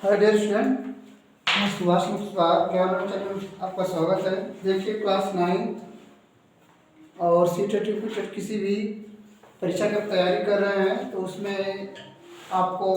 Hi dear student, मैं सुभाष मुस्का ज्ञान channel आपका स्वागत है। देखिए क्लास 9 और सीट सर्टिफिकेट किसी भी परीक्षा की तैयारी कर रहे हैं तो उसमें आपको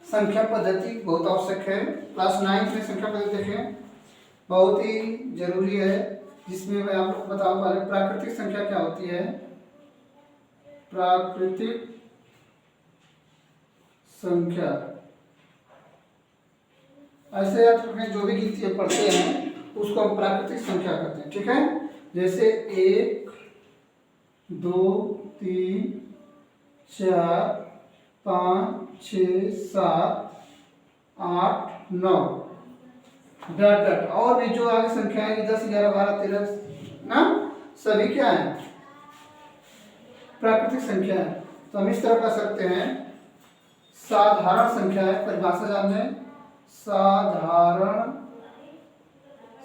संख्या पद्धति बहुत आवश्यक है। क्लास 9 में संख्या पद्धति देखें, बहुत ही जरूरी है, जिसमें मैं आपको बताऊँ पहले प्राकृतिक संख्या क्या होती है। प्राकृतिक संख्या ऐसे अपने जो भी गिनती पढ़ते हैं उसको हम प्राकृतिक संख्या कहते हैं, ठीक है। जैसे 1 2 3 4 5 6 7 8 9 डट डट और भी जो आगे संख्या है 10 11 12 13 ना, सभी क्या है प्राकृतिक संख्या है। तो हम इस तरह कर सकते हैं, साधारण संख्या है, परिभाषा जान लें। साधारण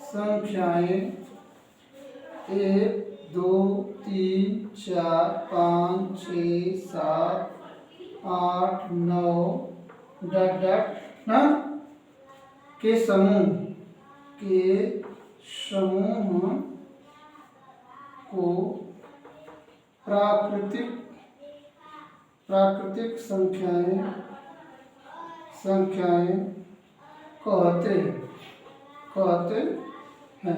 संख्याएं 1 2 3 4 5 6 7 8 9 डट डट ना के समूह को प्राकृतिक संख्याएं कहते हैं।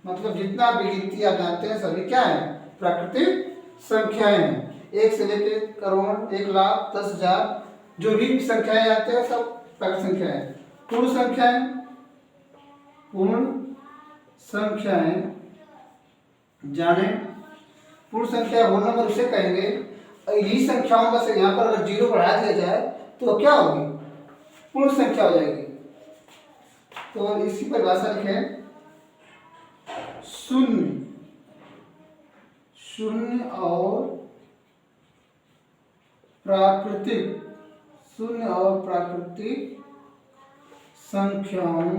मतलब जितना भी गिनती आप जानते हैं सभी क्या है प्राकृतिक संख्याएं हैं। 1 से लेकर करोड़ 1 लाख 10,000 जो भी संख्याएं आते हैं सब प्राकृतिक संख्याएं। पूर्ण संख्याएं जाने, पूर्ण संख्या होल नंबर उसे कहेंगे। यही संख्याओं का से यहाँ पर अगर 0 बढ़ा दिया जाए तो क्या होगी, पूर्ण संख्या हो जाएगी। तो इसी परिभाषा लिखें, शून्य और प्राकृतिक संख्याओं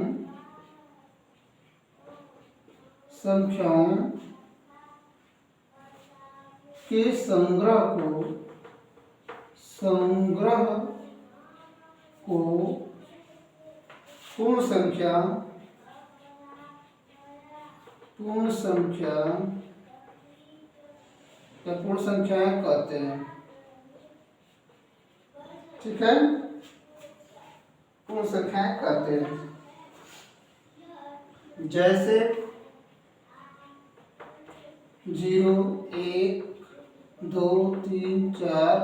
के संग्रह को पूर्ण संख्या या पूर्ण संख्याएं कहते हैं, ठीक है। पूर्ण संख्याएं कहते हैं। जैसे 0 1 2 3 4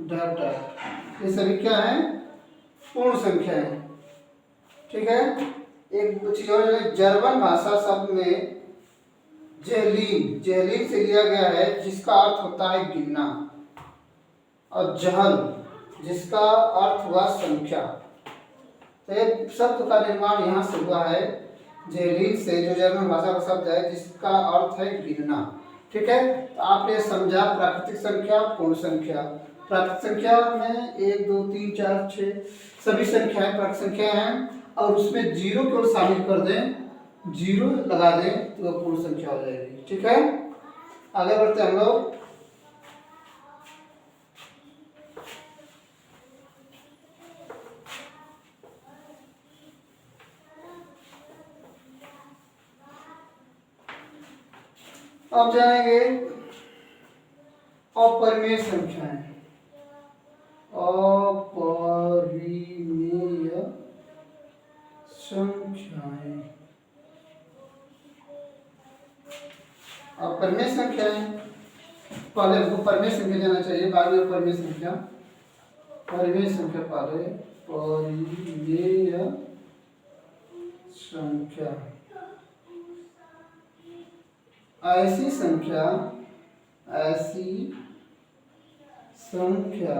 डट डट ये सभी क्या है पूर्ण संख्याएं, ठीक है। एक चीज और है, जर्मन भाषा शब्द में जेहलीन से लिया गया है, जिसका अर्थ होता है गिनना, और जहल जिसका अर्थ हुआ संख्या। तो एक शब्द का निर्माण यहाँ से हुआ है जेहलीन से, जो जर्मन भाषा का शब्द है जिसका अर्थ है गिनना, ठीक है। तो आपने समझा प्राकृतिक संख्या पूर्ण संख्या। प्राकृतिक संख्या में 1 2 3 4 6 सभी संख्याएं प्राकृतिक संख्या हैं, और उसमें 0 केवल शामिल कर दें, 0 लगा दें तो वह पूर्ण संख्या हो जाएगी, ठीक है। आगे बढ़ते हैं हम लोग। अब जानेंगे अपरिमेय संख्याएं। अपरिमेय संख्याएं, अपरिमेय संख्याएं पहले हमको परिमेय संख्या जाना चाहिए, बाद में अपरिमेय संख्या। परिमेय संख्या पहले, परिमेय संख्या ऐसी संख्या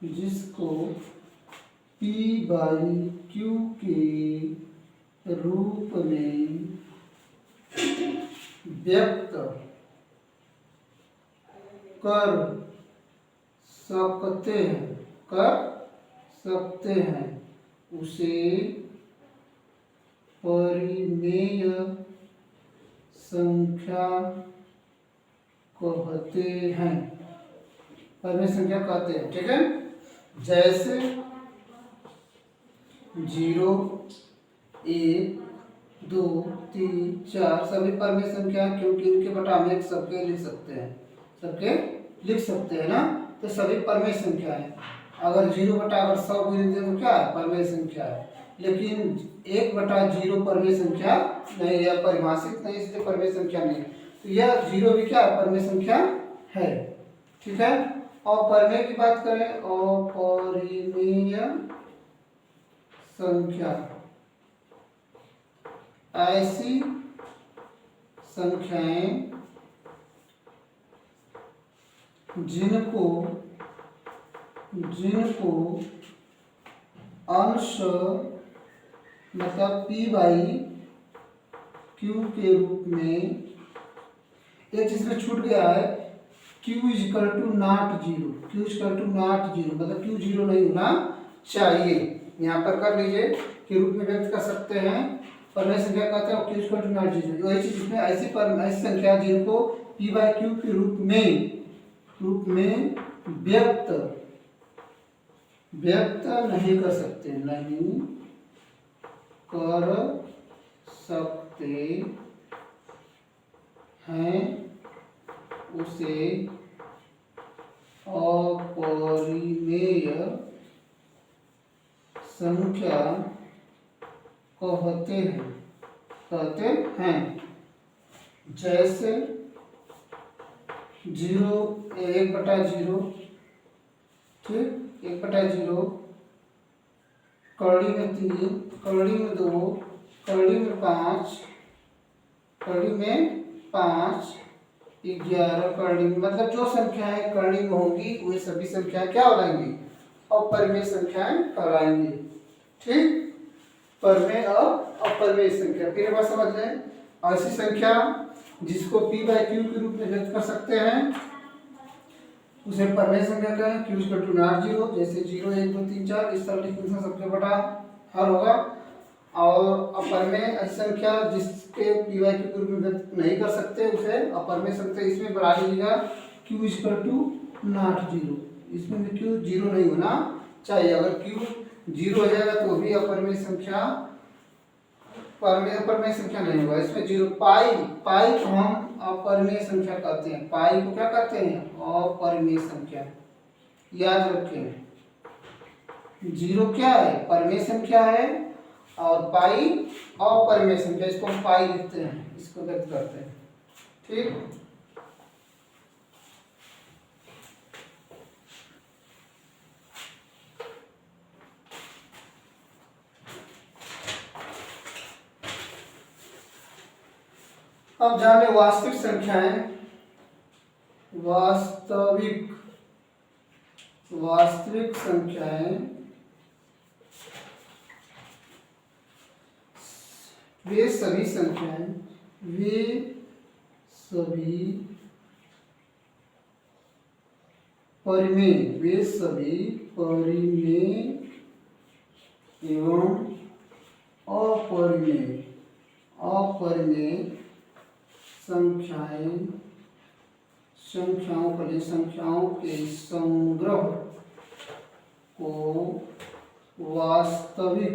जिसको p/q के रूप में व्यक्त कर सकते हैं उसे परिमेय संख्या कहते हैं। परमेय संख्या कहते हैं। ठीक है, जैसे 0, 1, 2, 3, 4 सभी परमेय संख्या, क्योंकि इनके बटा हम एक सबके लिख सकते हैं, सबके लिख सकते हैं ना, तो सभी परमेय संख्या है। अगर 0 बटा अगर 100 गुणित दें तो क्या है, परमेय संख्या है। लेकिन 1 बटा 0 परमेय संख्या नहीं है, परिभाषित नहीं, इसलिए परमेय संख्या नहीं। तो यह 0 भी क्या है, परमेय संख्या है। ठीक है, और परमेय की बात करें, अपरिमेय संख्या ऐसी संख्याएं जिनको अंश मतलब p/q के रूप में, एक चीज में छूट गया है, q = नॉट 0, q = नॉट 0 मतलब q 0 नहीं होना चाहिए। यहाँ पर कर लीजिए के रूप में व्यक्त कर सकते हैं, परमेय संख्या कहते हैं q = नॉट 0। वही चीज इसमें ऐसी संख्या जिनको p/q के रूप में व्यक्त नहीं कर सकते, हैं, उसे अपरिमेय संख्या कहते हैं। जैसे 0, 1 बटा 0, ठीक, 1 बटा 0, कड़ी में 3, कड़ी में 2, कड़ी में 5, कड़ी में 5, 11 कड़ी में, मतलब जो संख्याएं कड़ी में होंगी वे सभी संख्याएं क्या हो जाएंगी, अपरिमेय संख्याएं कहलाएंगी। ठीक, परमेय और अपरिमेय संख्या फिर एक बार समझ लें, ऐसी संख्या जिसको p/q के रूप में व्यक्त कर सकते हैं उसे परमेय संख्या कहें। q = नॉट 0, जैसे 0, 1, 2, 3, 4 इस तरह लिखने से सबके बटा हर होगा। और अपरिमेय ऐसी संख्या जिसके p/q के रूप में व्यक्त नहीं कर सकते उसे अपरिमेय संख्या, इसमें बढ़ा लीजिएगा q = नॉट 0, इसमें भी q 0 नहीं होना चाहिए। अगर q 0 हो जाएगा तो भी अपरिमेय संख्या, अपरिमेय संख्या नहीं होगा। इसमें 0, पाई को हम अपरिमेय संख्या कहते हैं, पाई को क्या कहते हैं, अपरिमेय संख्या, याद रखें। 0 क्या है, परमेय संख्या है, और पाई अपरिमेय संख्या, इसको हम पाई लिखते हैं, इसको व्यक्त करते हैं। ठीक, अब जाने वास्तविक संख्याएं। वास्तविक संख्याएं वे सभी परिमेय एवं अपरिमेय संख्याओं के संग्रह को वास्तविक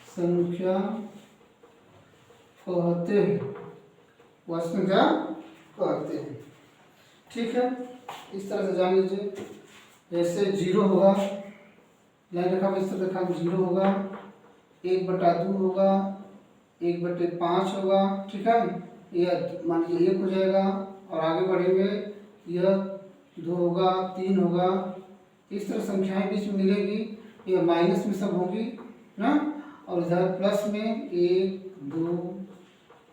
संख्या कहते हैं, वास्तविक संख्या कहते हैं। ठीक है, इस तरह से जान लीजिए। जैसे 0 होगा, लाइन रेखा में इस तरह देखा 0 होगा, 1 बटा 2 होगा, 1 बटे 5 होगा। ठीक है, यह मान लीजिए 1 हो जाएगा, और आगे बढ़ेंगे यह 2 होगा, 3 होगा, इस तरह संख्याएं बीच में मिलेगी, यह माइनस में सब होगी ना, और इधर प्लस में 1, 2,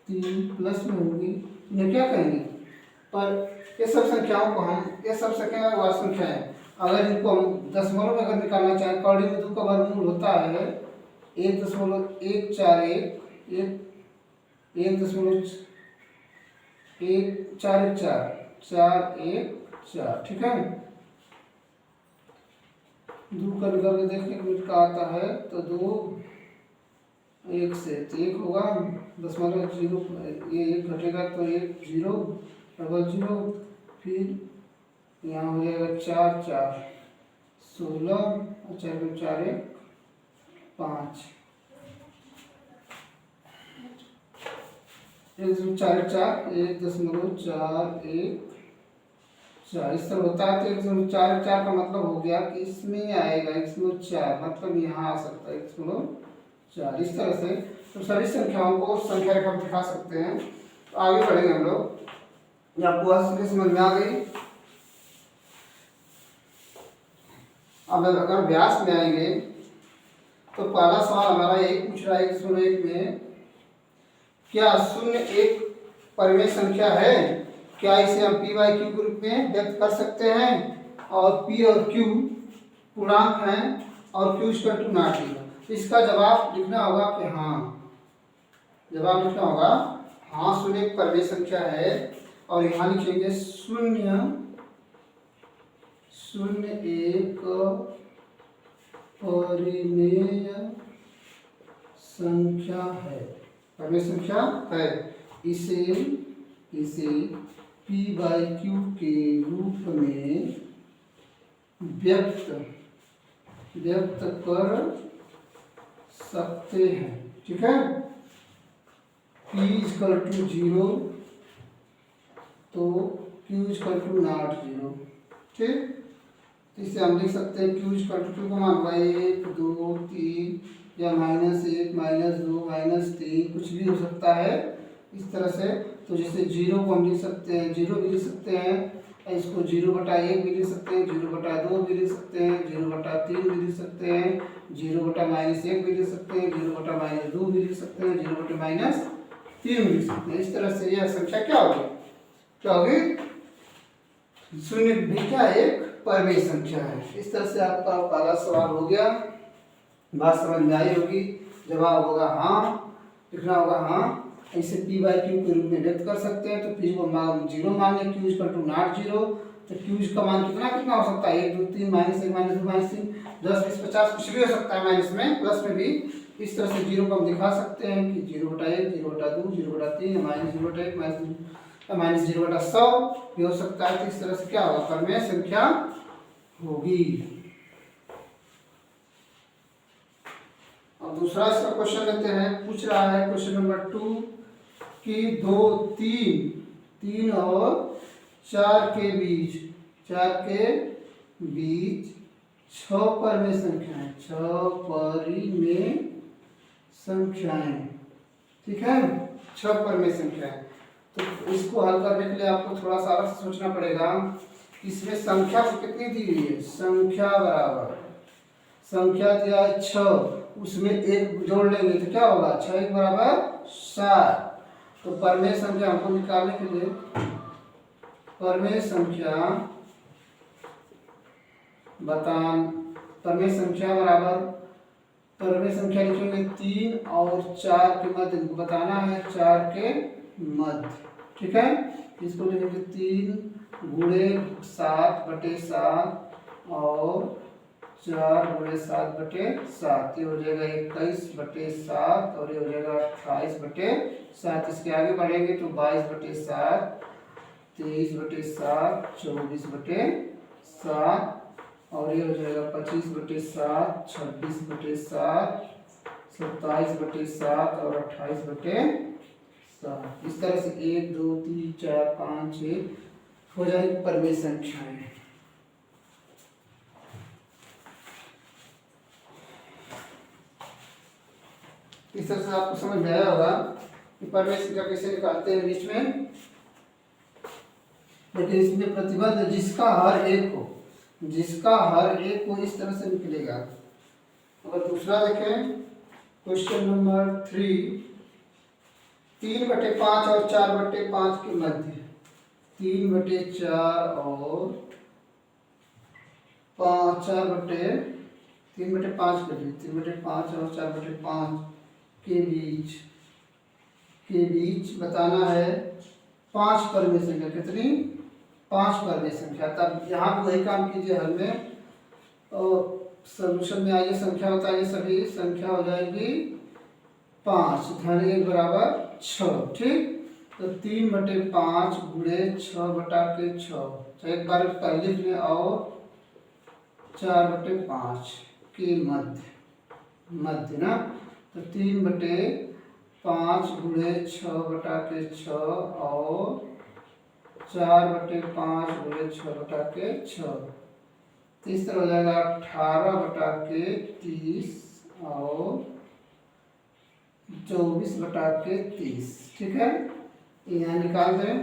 3 प्लस में होगी। इन्हें क्या कहेंगे, पर ये सब संख्याओं को हम, ये सब संख्याएं वास्तविक संख्याएं, अगर इनको हम दशमलव में अगर निकालना चाहें, कौड़ी में 2 का वर्गमूल होता है 1.141, 1.414, ठीक है। 2 का निकाल के देखने को मिनट का आता है तो 2 1 से तो 1 होगा, दशमलव 0, ये 1 घटेगा तो 1 0, 0, फिर यहाँ हो जाएगा 4 4 16 और 4 2 4 1 5, 1 2 4 4 1.41 4 इस तरह होता है। तो 1.44 का मतलब हो गया कि इसमें आएगा 1.4, मतलब यहाँ आ सकता है 1.4 इस तरह से। तो सभी संख्याओं को संख्या रेखा पर दिखा सकते हैं। तो आगे बढ़ेंगे हम लोग। ये आपको बात समझ में आ गई। अब अगर व्यास में आएंगे तो पहला सवाल हमारा एक पूछ रहा है 101 में, क्या 0 एक परिमेय संख्या है? क्या इसे हम p बाई क्यू के रूप में व्यक्त कर सकते हैं? और p और q पूर्णांक हैं और q equal to not zero. इसका जवाब लिखना होगा कि हाँ, जवाब लिखना होगा हाँ 0 एक परिमेय संख्या है। और यहाँ लिखेंगे 0 एक परिमेय संख्या है, परिमेय संख्या है। इसे p बाई क्यू के रूप में व्यक्त कर सकते हैं। ठीक है, p इक्वल टू 0 तो q इक्वल टू नॉट 0। ठीक, इसे हम लिख सकते हैं q इक्वल टू q का मान होगा 1 2 3 या -1 -2 -3 कुछ भी हो सकता है इस तरह से। तो जैसे 0 को हम लिख सकते हैं 0 भी लिख सकते हैं, इसको 0/1 भी लिख सकते हैं, 0/2 भी लिख सकते हैं, 0/3 भी लिख सकते हैं, 0/-1 भी लिख सकते हैं, 0/-2 भी लिख सकते हैं, 0/-3 भी लिख सकते हैं। इस तरह से यह संख्या क्या होगी? क्या होगी? 0 भी क्या एक परिमेय संख्या है। इस तरह से आपका पहला सवाल हो गया। बात समझ में आई होगी। जवाब होगा हाँ, लिखना होगा हाँ। इसे p बाई क्यू के रूप में व्यक्त कर सकते हैं। तो p को 0 मान लें, q इक्वल टू नॉट 0। तो q का मान कितना हो सकता है? 1 2 3 -1 -2 -3 10 20 50 कुछ भी हो सकता है, माइनस में प्लस में भी। इस तरह से 0 को हम दिखा सकते हैं कि 0/1 0/2 0/3 -0/1 -0/100 भी हो सकता है। तो इस तरह से क्या होगा? परिमेय संख्या होगी। अब दूसरा इसका क्वेश्चन लेते हैं। पूछ रहा है क्वेश्चन नंबर 2 कि 2 3 और 4 के बीच 6 परिमेय संख्याएं, 6 परिमेय संख्याएं। ठीक है, 6 परिमेय संख्याएं। तो इसको हल करने के लिए आपको थोड़ा सा अलग से सोचना पड़ेगा। इसमें संख्या को कितनी दी हुई है? संख्या बराबर संख्या दिया है 6, उसमें 1 जोड़ लेंगे तो क्या होगा? 6 1 बराबर 7। तो परिमेय संख्या हमको निकालने के लिए परिमेय संख्या बराबर परिमेय संख्या लिखेंगे 3 और 4 के मध्य बताना है, 4 के मध्य। ठीक है, इसको लिखेंगे 3 गुणे 7/7 और 4 गुणे 7/7। ये हो जाएगा 21/7 और ये हो जाएगा 28/7। इसके आगे बढ़ेंगे तो 22/7 23/7 24/7 और ये हो जाएगा 25/7 26/7 27/7 और 28/7। इस तरह से 1 2 3 4 5 6 हो जाएगी परिमेय संख्याएं। इस तरह से आपको समझ में आया होगा कि परिमेय संख्या कैसे निकालते हैं बीच में। लेकिन इसमें प्रतिबंध है, जिसका हर एक को इस तरह से निकलेगा। अगर दूसरा देखें क्वेश्चन नंबर 3 3/5 और 4/5 के मध्य 3/4 और 3/5 के लिए 3/5 और 4/5 के बीच बताना है 5 परिमेय संख्या। कितनी? 5 परिमेय संख्या। तब यहाँ भी वही काम कीजिए हल में, और सॉल्यूशन में आइए संख्या बताइए। सभी संख्या हो जाएगी 5 धन 1 बराबर 6। ठीक, तो 3/5 गुणे 6/6, एक बार पहले में और 4/5 के मध्य ना, तो 3/5 गुणे 6/6 और 4/5 गुणे 6/6, तो इस तरह हो जाएगा 18/30 और 24/30। ठीक है, यहाँ निकाल दें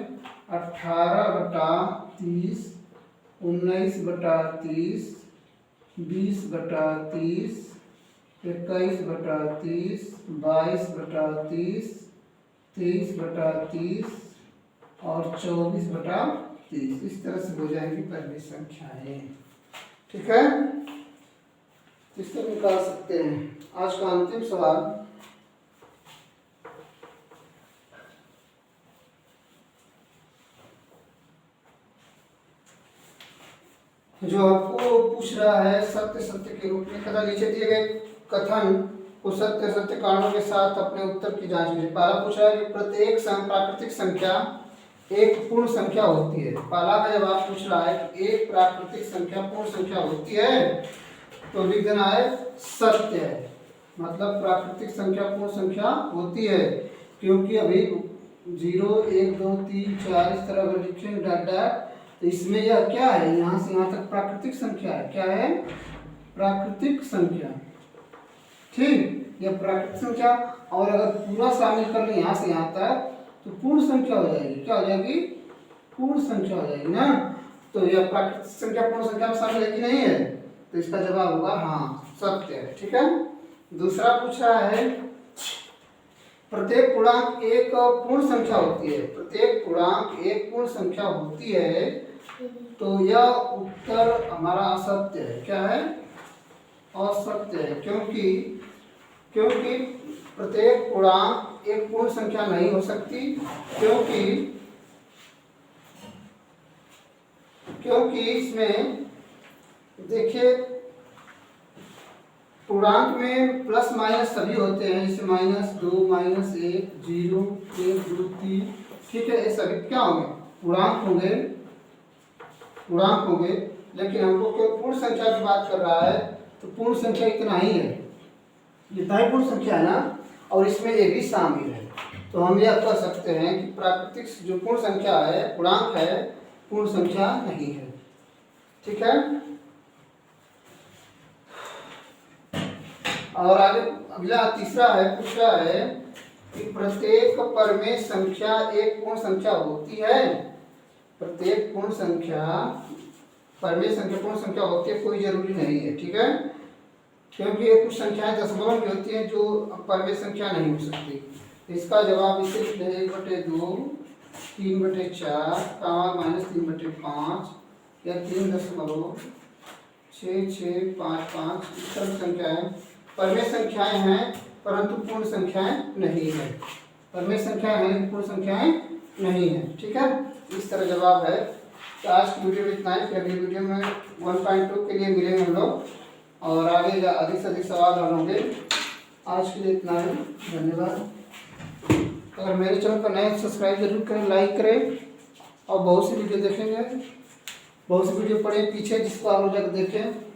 18/30, 19/30, 20/30, 21/30, 22/30, 23/30 और 24/30। इस तरह से हो जाएंगी पहली संख्याएं। ठीक है, इसको निकाल सकते हैं। आज का अंतिम सवाल, जो आपको पूछ रहा है सत्य सत्य के रूप में कथा, नीचे दिए गए कथन को सत्य सत्य कारणों के साथ अपने उत्तर की जांच कीजिए। पहला पूछा है कि प्रत्येक प्राकृतिक संख्या एक पूर्ण संख्या होती है। पहला का जवाब पूछ रहा है कि एक प्राकृतिक संख्या पूर्ण संख्या होती है, तो लिख देना है सत्य है, मतलब प्राकृतिक संख्या पूर्ण संख्या होती है, क्योंकि अभी 0 1 2 3 4 इस तरह अगर लिखेंगे डॉट डॉट, तो इसमें यह क्या है, यहाँ से यहाँ तक प्राकृतिक संख्या है। क्या है? प्राकृतिक संख्या। ठीक, यह प्राकृतिक संख्या, और अगर पूरा शामिल कर लें यहाँ से यहाँ तक तो पूर्ण संख्या हो जाएगी। क्या हो जाएगी? पूर्ण संख्या हो जाएगी ना। तो यह प्राकृतिक संख्या पूर्ण संख्या में शामिल है कि नहीं है? तो इसका जवाब होगा हाँ, सत्य है। ठीक है, दूसरा पूछ रहा है प्रत्येक पूर्णांक एक पूर्ण संख्या होती है। प्रत्येक पूर्णांक एक पूर्ण संख्या होती है, तो यह उत्तर हमारा असत्य है। क्या है? असत्य है, क्योंकि प्रत्येक पूर्णांक एक पूर्ण संख्या नहीं हो सकती, क्योंकि इसमें देखिए पूर्णांक में प्लस माइनस सभी होते हैं, जैसे -2 -1 0 1 2 3। ठीक है, ये सभी क्या होंगे? पूर्णांक होंगे, लेकिन हमको क्यों पूर्ण संख्या की बात कर रहा है, तो पूर्ण संख्या इतना ही है, जितना ही पूर्ण संख्या है ना, और इसमें ये भी शामिल है। तो हम यह कह सकते हैं कि प्राकृतिक जो पूर्ण संख्या है, पूर्णांक है, पूर्ण संख्या नहीं है। ठीक है, और आगे अगला तीसरा है, पूछ रहा है कि प्रत्येक परमेय संख्या एक पूर्ण संख्या होती है। प्रत्येक पूर्ण संख्या परमेय संख्या पूर्ण संख्या होती है, कोई जरूरी नहीं है। ठीक है, क्योंकि ये कुछ संख्याएं दशमलव की होती हैं जो परमेय संख्या नहीं हो सकती। इसका जवाब इसे 1/2 3/4 -3/5 या 3.6655 इस तरह संख्याएं परमेय संख्याएं हैं, परंतु पूर्ण संख्याएं नहीं है। परमेय संख्याएं हैं लेकिन पूर्ण संख्याएं नहीं है। ठीक है, इस तरह जवाब है। तो आज की वीडियो में इतना ही, फिर अगली वीडियो में 1.2 के लिए मिलेंगे हम लोग, और आगे अधिक से अधिक सवाल हल होंगे। आज के लिए इतना ही, धन्यवाद। अगर मेरे चैनल पर नए सब्सक्राइब जरूर करें, लाइक करें, और बहुत सी वीडियो देखेंगे, बहुत सी वीडियो पड़े पीछे जिसको आप लोग देखें।